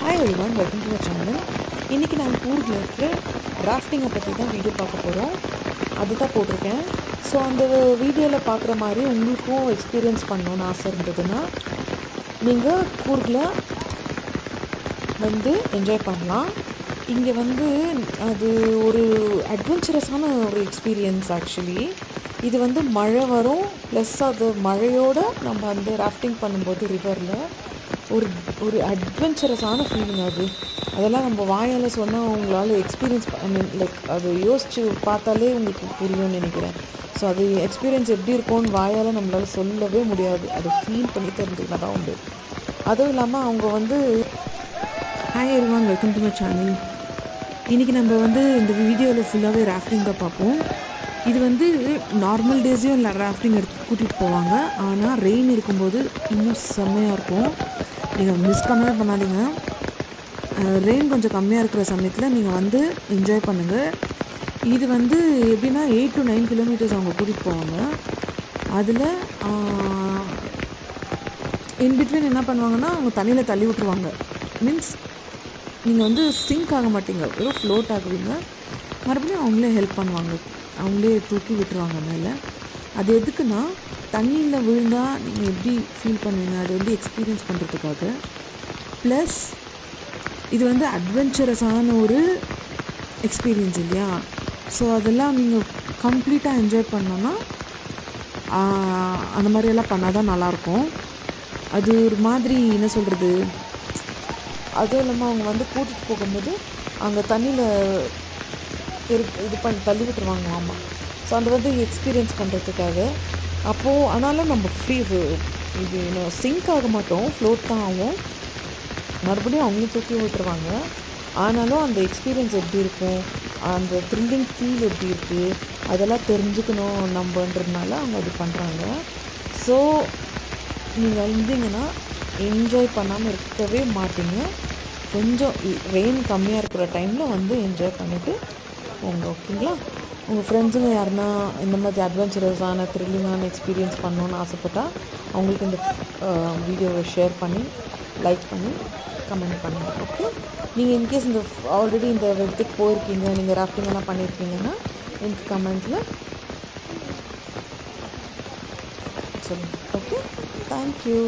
Hi everyone, welcome to our channel. இன்றைக்கி நாங்கள் கூர்கில் இருக்கிற ராஃப்டிங்கை பற்றி தான் வீடியோ பார்க்க போகிறோம். அதுதான் போட்டிருக்கேன். ஸோ அந்த வீடியோவில் பார்க்குற மாதிரி உங்களுக்கும் எக்ஸ்பீரியன்ஸ் பண்ணணுன்னு ஆசை இருந்ததுன்னா நீங்கள் கூர்கில் வந்து என்ஜாய் பண்ணலாம். இங்கே வந்து அது ஒரு அட்வென்ச்சரஸான ஒரு எக்ஸ்பீரியன்ஸ். ஆக்சுவலி இது வந்து மழை வரும், ப்ளஸ் அது மழையோடு நம்ம வந்து ராஃப்டிங் பண்ணும்போது ரிவரில் ஒரு ஒரு அட்வென்ச்சரஸான ஃபீலிங் அது. அதெல்லாம் நம்ம வாயால் சொன்னால் உங்களால் எக்ஸ்பீரியன்ஸ் லைக் அது யோசித்து பார்த்தாலே உங்களுக்கு புரியும்னு நினைக்கிறேன். ஸோ அது எக்ஸ்பீரியன்ஸ் எப்படி இருக்கும்னு வாயால் நம்மளால் சொல்லவே முடியாது. அது ஃபீல் பண்ணி தெரிஞ்சுக்கினா தான் உண்டு. அதுவும் இல்லாமல் அவங்க வந்து hi everyone, welcome to my channel. இன்றைக்கி நம்ம வந்து இந்த வீடியோவில் ஃபுல்லாகவே ராஃப்டிங் தான் பார்ப்போம். இது வந்து நார்மல் டேஸையும் இல்லை ராஃப்டிங் எடுத்து கூட்டிகிட்டு போவாங்க. ஆனால் ரெயின் இருக்கும்போது இன்னும் செம்மையாக இருக்கும். நீங்கள் மிஸ் பண்ணாதீங்க. ரெயின் கொஞ்சம் கம்மியாக இருக்கிற சமயத்தில் நீங்கள் வந்து என்ஜாய் பண்ணுங்கள். இது வந்து எப்படின்னா 8 to 9 கிலோமீட்டர்ஸ் அவங்க கூட்டிகிட்டு போவாங்க. அதில் இன்பிட்வீன் என்ன பண்ணுவாங்கன்னா அவங்க தண்ணியில் தள்ளி விட்ருவாங்க. மீன்ஸ் நீங்கள் வந்து சிங்க் ஆக மாட்டீங்க, வெறும் ஃப்ளோட் ஆகுவீங்க. மறுபடியும் அவங்களே ஹெல்ப் பண்ணுவாங்க, அவங்களே தூக்கி விட்டுருவாங்க மேலே. அது எதுக்குன்னா தண்ணியில் விழுந்தால் நீங்கள் எப்படி ஃபீல் பண்ணுவீங்க, அது வந்து எக்ஸ்பீரியன்ஸ் பண்ணுறதுக்காக. ப்ளஸ் இது வந்து அட்வென்ச்சரஸான ஒரு எக்ஸ்பீரியன்ஸ் இல்லையா. ஸோ அதெல்லாம் நீங்கள் கம்ப்ளீட்டாக என்ஜாய் பண்ணோன்னா அந்த மாதிரியெல்லாம் பண்ணால் தான் நல்லாயிருக்கும். அது ஒரு மாதிரி என்ன சொல்கிறது, அதுவும் இல்லாமல் அவங்க வந்து கூட்டிகிட்டு போகும்போது அங்கே தண்ணியில் இது பண்ணி தள்ளி விட்டுருவாங்க. ஆமாம். ஸோ அந்த வந்து எக்ஸ்பீரியன்ஸ் பண்ணுறதுக்காக. அப்போது ஆனாலும் நம்ம ஃப்ரீ இது இன்னும் சிங்க் ஆக மாட்டோம், ஃப்ளோட் தான் ஆகும். மறுபடியும் அவங்களும் தூக்கி விட்டுருவாங்க. ஆனாலும் அந்த எக்ஸ்பீரியன்ஸ் எப்படி இருக்கும், அந்த த்ரில்லிங் ஃபீல் எப்படி இருக்குது, அதெல்லாம் தெரிஞ்சுக்கணும் நம்மன்றதுனால அவங்க அது பண்ணுறாங்க. ஸோ நீங்கள் இருந்தீங்கன்னா என்ஜாய் பண்ணாமல் இருக்கவே மாட்டீங்க. கொஞ்சம் ரெயின் கம்மியாக இருக்கிற டைமில் வந்து என்ஜாய் பண்ணிவிட்டு போங்க, ஓகேங்களா. உங்கள் ஃப்ரெண்ட்ஸுங்க யாருன்னா இந்த மாதிரி அட்வென்ச்சரஸான த்ரில்லிங்கான எக்ஸ்பீரியன்ஸ் பண்ணணுன்னு ஆசைப்பட்டால் அவங்களுக்கு இந்த வீடியோவை ஷேர் பண்ணி லைக் பண்ணி கமெண்ட் பண்ணுங்கள், ஓகே. நீங்கள் இன்கேஸ் இந்த ஆல்ரெடி இந்த இடத்துக்கு போயிருக்கீங்க, நீங்கள் ராஃப்டிங் எல்லாம் பண்ணியிருக்கீங்கன்னா எனக்கு கமெண்ட்டில் சொல்லுங்கள், ஓகே. தேங்க்யூ.